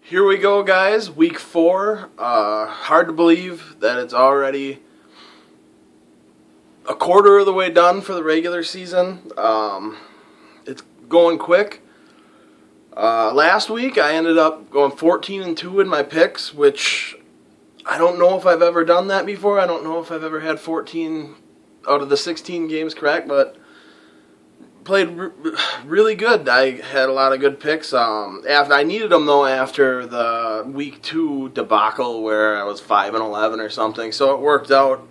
Here we go, guys. Week 4. Hard to believe that it's already a quarter of the way done for the regular season. It's going quick. Last week, I ended up going 14-2 in my picks, which I don't know if I've ever done that before. I don't know if I've ever had 14 out of the 16 games correct, but played really good. I had a lot of good picks. After I needed them though after the week 2 debacle where I was 5-11 or something, so it worked out.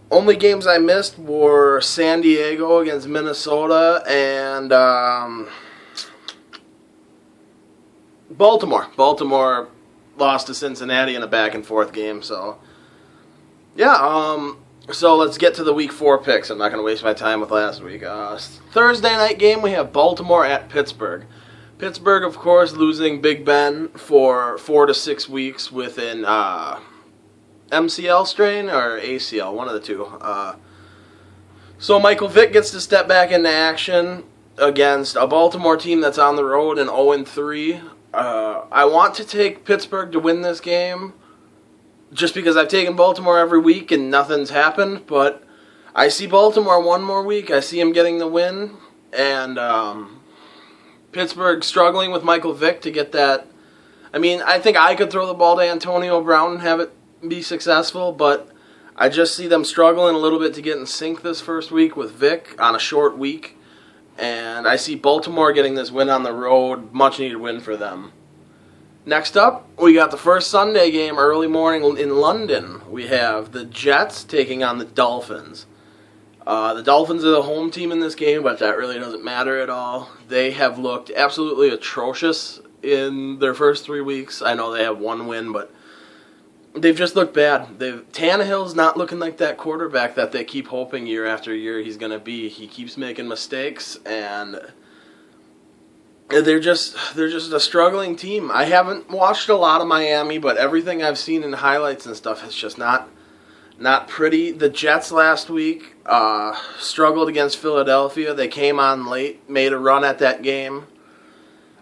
Only games I missed were San Diego against Minnesota and Baltimore. Baltimore lost to Cincinnati in a back and forth game. So yeah. So let's get to the Week 4 picks. I'm not going to waste my time with last week. Thursday night game, we have Baltimore at Pittsburgh. Pittsburgh, of course, losing Big Ben for 4 to 6 weeks with an MCL strain or ACL, one of the two. So Michael Vick gets to step back into action against a Baltimore team that's on the road and 0-3. I want to take Pittsburgh to win this game, just because I've taken Baltimore every week and nothing's happened, but I see Baltimore one more week. I see him getting the win, and Pittsburgh struggling with Michael Vick to get that. I mean, I think I could throw the ball to Antonio Brown and have it be successful, but I just see them struggling a little bit to get in sync this first week with Vick on a short week, and I see Baltimore getting this win on the road, much needed win for them. Next up, we got the first Sunday game early morning in London. We have the Jets taking on the Dolphins. The Dolphins are the home team in this game, but that really doesn't matter at all. They have looked absolutely atrocious in their first 3 weeks. I know they have one win, but they've just looked bad. Tannehill's not looking like that quarterback that they keep hoping year after year he's going to be. He keeps making mistakes, and they're just a struggling team. I haven't watched a lot of Miami, but everything I've seen in highlights and stuff is just not pretty. The Jets last week struggled against Philadelphia. They came on late, made a run at that game.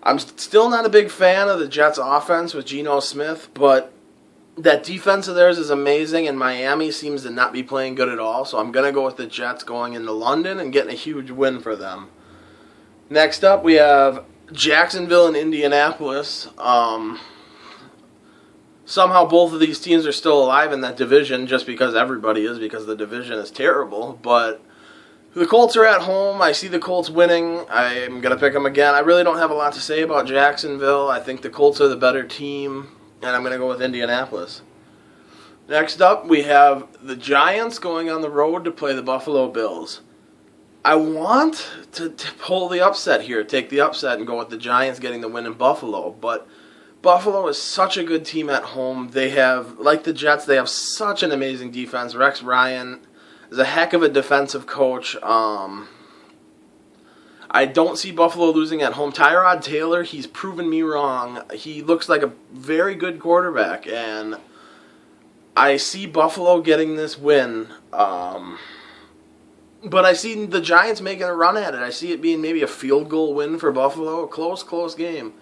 I'm still not a big fan of the Jets offense with Geno Smith, but that defense of theirs is amazing, and Miami seems to not be playing good at all, so I'm going to go with the Jets going into London and getting a huge win for them. Next up, we have Jacksonville and Indianapolis. Somehow both of these teams are still alive in that division just because everybody is, because the division is terrible. But the Colts are at home. I see the Colts winning. I'm going to pick them again. I really don't have a lot to say about Jacksonville. I think the Colts are the better team, and I'm going to go with Indianapolis. Next up, we have the Giants going on the road to play the Buffalo Bills. I want to pull the upset here, take the upset and go with the Giants getting the win in Buffalo, but Buffalo is such a good team at home. They have, like the Jets, they have such an amazing defense. Rex Ryan is a heck of a defensive coach. I don't see Buffalo losing at home. Tyrod Taylor, he's proven me wrong. He looks like a very good quarterback, and I see Buffalo getting this win. But I see the Giants making a run at it. I see it being maybe a field goal win for Buffalo. A close game.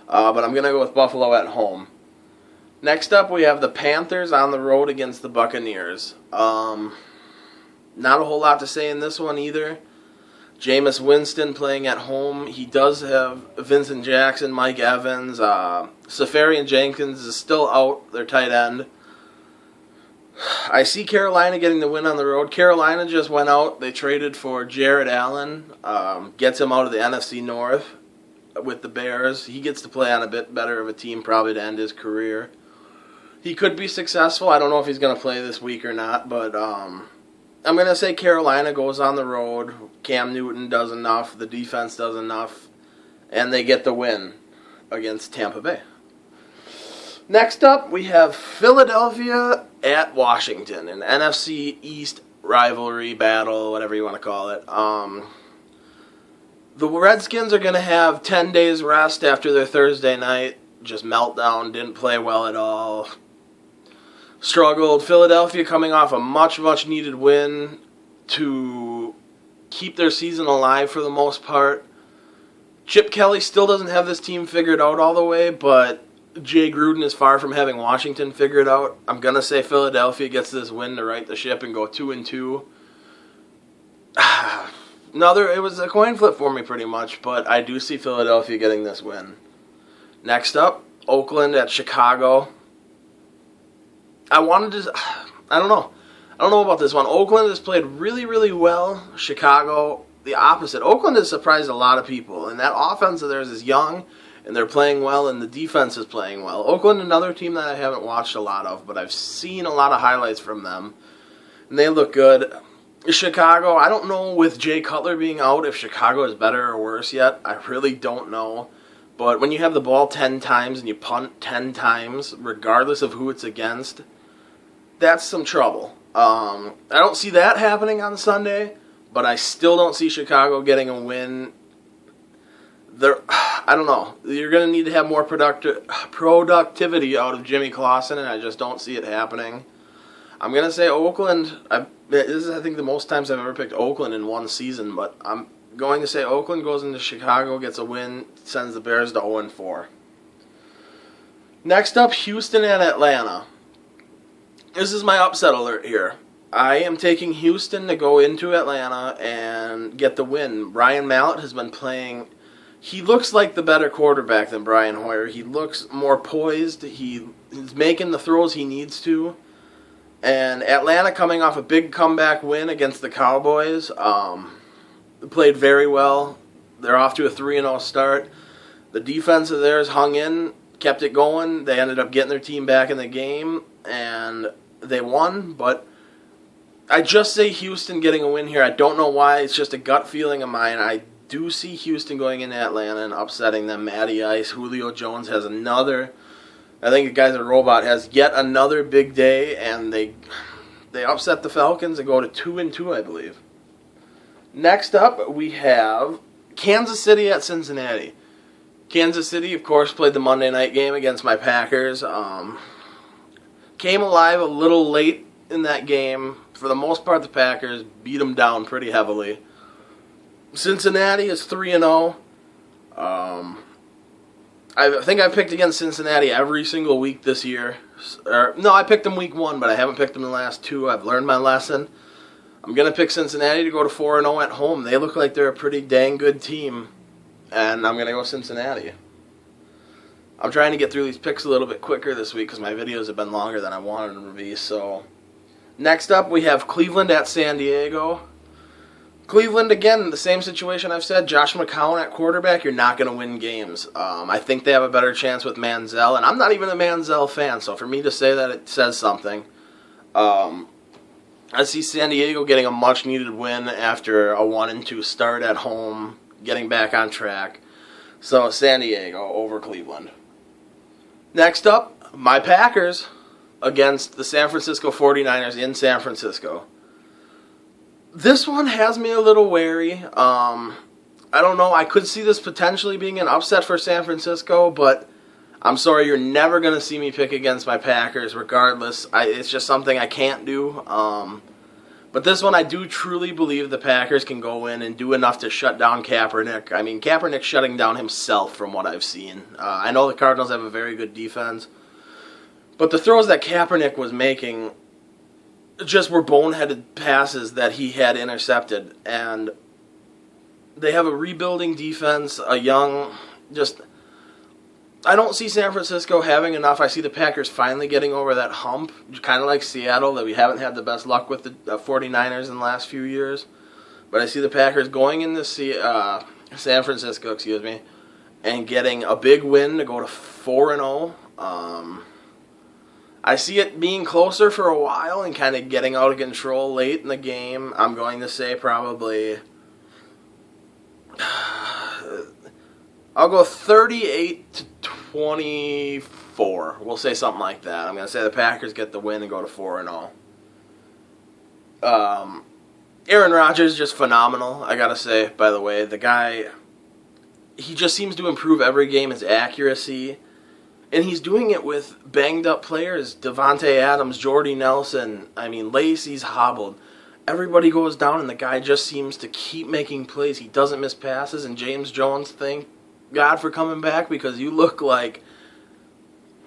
But I'm going to go with Buffalo at home. Next up, we have the Panthers on the road against the Buccaneers. Not a whole lot to say in this one either. Jameis Winston playing at home. He does have Vincent Jackson, Mike Evans. Safarian Jenkins is still out, their tight end. I see Carolina getting the win on the road. Carolina just went out. They traded for Jared Allen. Gets him out of the NFC North with the Bears. He gets to play on a bit better of a team probably to end his career. He could be successful. I don't know if he's going to play this week or not, but I'm going to say Carolina goes on the road. Cam Newton does enough. The defense does enough. And they get the win against Tampa Bay. Next up, we have Philadelphia at Washington, an NFC East rivalry battle, whatever you want to call it. The Redskins are going to have 10 days rest after their Thursday night. Just meltdown, didn't play well at all. Struggled. Philadelphia coming off a much needed win to keep their season alive for the most part. Chip Kelly still doesn't have this team figured out all the way, but Jay Gruden is far from having Washington figured out. I'm going to say Philadelphia gets this win to right the ship and go 2-2. It was a coin flip for me pretty much, but I do see Philadelphia getting this win. Next up, Oakland at Chicago. I don't know about this one. Oakland has played really, really well. Chicago, the opposite. Oakland has surprised a lot of people, and that offense of theirs is young, and they're playing well, and the defense is playing well. Oakland, another team that I haven't watched a lot of, but I've seen a lot of highlights from them, and they look good. Chicago, I don't know with Jay Cutler being out if Chicago is better or worse yet. I really don't know. But when you have the ball 10 times and you punt 10 times, regardless of who it's against, that's some trouble. I don't see that happening on Sunday, but I still don't see Chicago getting a win. I don't know. You're going to need to have more productivity out of Jimmy Clausen, and I just don't see it happening. I'm going to say Oakland. This is, I think, the most times I've ever picked Oakland in one season, but I'm going to say Oakland goes into Chicago, gets a win, sends the Bears to 0-4. Next up, Houston and Atlanta. This is my upset alert here. I am taking Houston to go into Atlanta and get the win. Ryan Mallett has been playing. He looks like the better quarterback than Brian Hoyer. He looks more poised. He's making the throws he needs to. And Atlanta coming off a big comeback win against the Cowboys. Played very well. They're off to a 3-0 start. The defense of theirs hung in, kept it going. They ended up getting their team back in the game, and they won. But I just say Houston getting a win here. I don't know why. It's just a gut feeling of mine. I do see Houston going into Atlanta and upsetting them. Matty Ice, Julio Jones has another. I think the guy's a robot. Has yet another big day, and they upset the Falcons and go to 2-2, I believe. Next up, we have Kansas City at Cincinnati. Kansas City, of course, played the Monday night game against my Packers. Came alive a little late in that game. For the most part, the Packers beat them down pretty heavily. Cincinnati is 3-0. I think I picked against Cincinnati every single week this year. No, I picked them week 1, but I haven't picked them the last 2. I've learned my lesson. I'm going to pick Cincinnati to go to 4-0 at home. They look like they're a pretty dang good team, and I'm going to go Cincinnati. I'm trying to get through these picks a little bit quicker this week because my videos have been longer than I wanted them to be. So, next up, we have Cleveland at San Diego. Cleveland, again, the same situation I've said. Josh McCown at quarterback, you're not going to win games. I think they have a better chance with Manziel, and I'm not even a Manziel fan, so for me to say that, it says something. I see San Diego getting a much-needed win after a 1-2 start at home, getting back on track. So, San Diego over Cleveland. Next up, my Packers against the San Francisco 49ers in San Francisco. This one has me a little wary. I don't know. I could see this potentially being an upset for San Francisco, but I'm sorry, you're never going to see me pick against my Packers regardless. It's just something I can't do. But this one, I do truly believe the Packers can go in and do enough to shut down Kaepernick. I mean, Kaepernick's shutting down himself from what I've seen. I know the Cardinals have a very good defense, but the throws that Kaepernick was making just were boneheaded passes that he had intercepted. And they have a rebuilding defense, a young, I don't see San Francisco having enough. I see the Packers finally getting over that hump, kind of like Seattle, that we haven't had the best luck with the 49ers in the last few years. But I see the Packers going into San Francisco, and getting a big win to go to 4-0. I see it being closer for a while and kind of getting out of control late in the game. I'm going to say probably, I'll go 38-24. We'll say something like that. I'm going to say the Packers get the win and go to 4-0. Aaron Rodgers is just phenomenal, I got to say, by the way. The guy, he just seems to improve every game, his accuracy. And he's doing it with banged up players. Devontae Adams, Jordy Nelson. I mean, Lacey's hobbled. everybody goes down, and the guy just seems to keep making plays. He doesn't miss passes, and James Jones, thank God for coming back, because you look like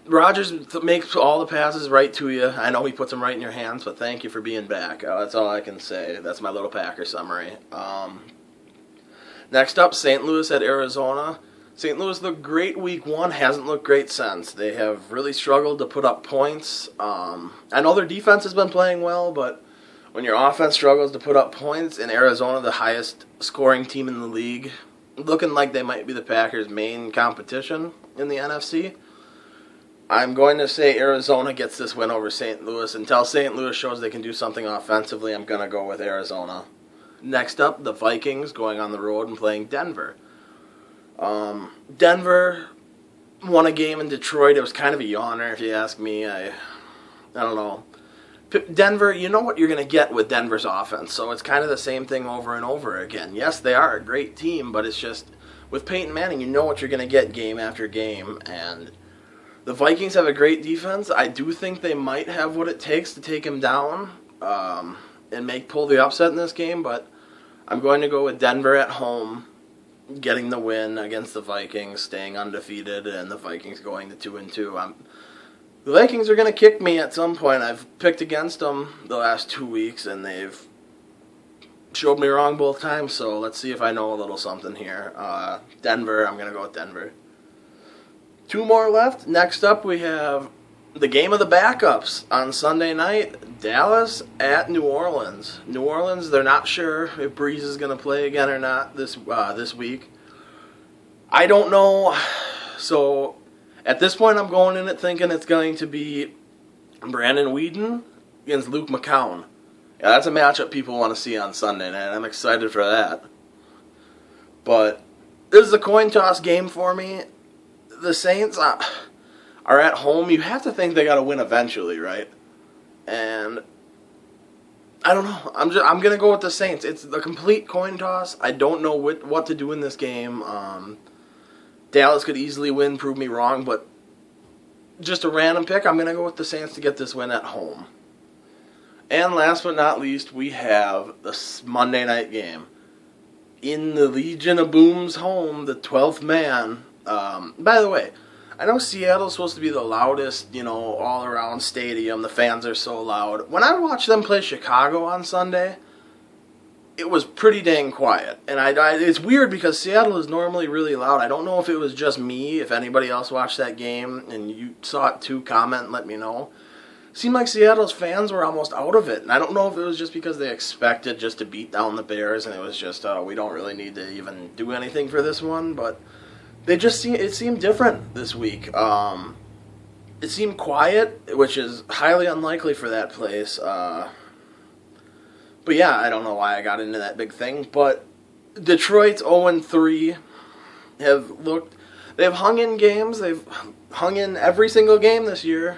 Rodgers makes all the passes right to you. I know he puts them right in your hands, but thank you for being back. That's all I can say. That's my little Packer summary. Next up, St. Louis at Arizona. St. Louis looked great week one, hasn't looked great since. They have really struggled to put up points. I know their defense has been playing well, but when your offense struggles to put up points, in Arizona, the highest scoring team in the league, looking like they might be the Packers' main competition in the NFC, I'm going to say Arizona gets this win over St. Louis. Until St. Louis shows they can do something offensively, I'm going to go with Arizona. Next up, the Vikings going on the road and playing Denver. Denver won a game in Detroit. It was kind of a yawner, if you ask me. I don't know. Denver, you know what you're going to get with Denver's offense, so it's kind of the same thing over and over again. Yes, they are a great team, but it's just, with Peyton Manning, you know what you're going to get game after game, and the Vikings have a great defense. I do think they might have what it takes to take him down and pull the upset in this game, but I'm going to go with Denver at home, getting the win against the Vikings, staying undefeated, and the Vikings going to 2-2. The Vikings are going to kick me at some point. I've picked against them the last 2 weeks, and they've showed me wrong both times, so let's see if I know a little something here. Denver, I'm going to go with Denver. 2 more left. Next up, we have the game of the backups on Sunday night. Dallas at New Orleans. New Orleans, they're not sure if Breeze is going to play again or not this week. I don't know. So at this point, I'm going in it thinking it's going to be Brandon Weeden against Luke McCown. Yeah, that's a matchup people want to see on Sunday night. I'm excited for that. But this is a coin toss game for me. The Saints are at home. You have to think they got to win eventually, right? And I don't know. I'm gonna go with the Saints. It's the complete coin toss. I don't know what to do in this game. Dallas could easily win, prove me wrong, but just a random pick. I'm gonna go with the Saints to get this win at home. And last but not least, we have the Monday night game in the Legion of Boom's home, the 12th man. By the way, I know Seattle's supposed to be the loudest, all-around stadium. The fans are so loud. When I watched them play Chicago on Sunday, it was pretty dang quiet. And it's weird because Seattle is normally really loud. I don't know if it was just me, if anybody else watched that game and you saw it too, comment and let me know. It seemed like Seattle's fans were almost out of it. And I don't know if it was just because they expected just to beat down the Bears and it was just, we don't really need to even do anything for this one, but it seemed different this week. It seemed quiet, which is highly unlikely for that place. But yeah, I don't know why I got into that big thing. But Detroit's 0-3 they've hung in games. They've hung in every single game this year.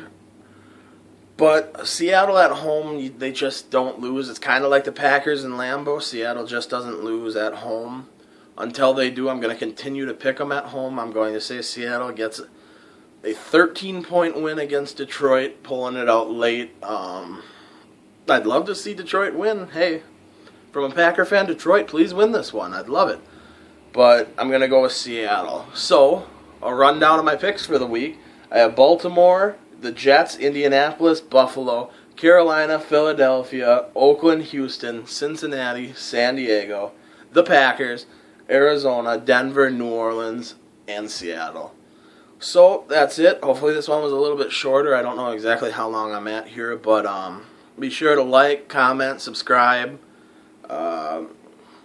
But Seattle at home, they just don't lose. It's kind of like the Packers in Lambeau. Seattle just doesn't lose at home. Until they do, I'm going to continue to pick them at home. I'm going to say Seattle gets a 13-point win against Detroit, pulling it out late. I'd love to see Detroit win. Hey, from a Packer fan, Detroit, please win this one. I'd love it. But I'm going to go with Seattle. So, a rundown of my picks for the week. I have Baltimore, the Jets, Indianapolis, Buffalo, Carolina, Philadelphia, Oakland, Houston, Cincinnati, San Diego, the Packers, Arizona, Denver, New Orleans, and Seattle. So, that's it. Hopefully this one was a little bit shorter. I don't know exactly how long I'm at here, but be sure to like, comment, subscribe.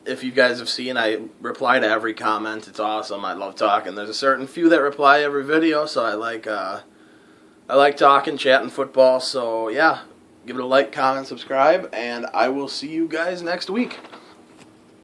If you guys have seen, I reply to every comment. It's awesome. I love talking. There's a certain few that reply every video, so I like talking, chatting football. So, yeah, give it a like, comment, subscribe, and I will see you guys next week.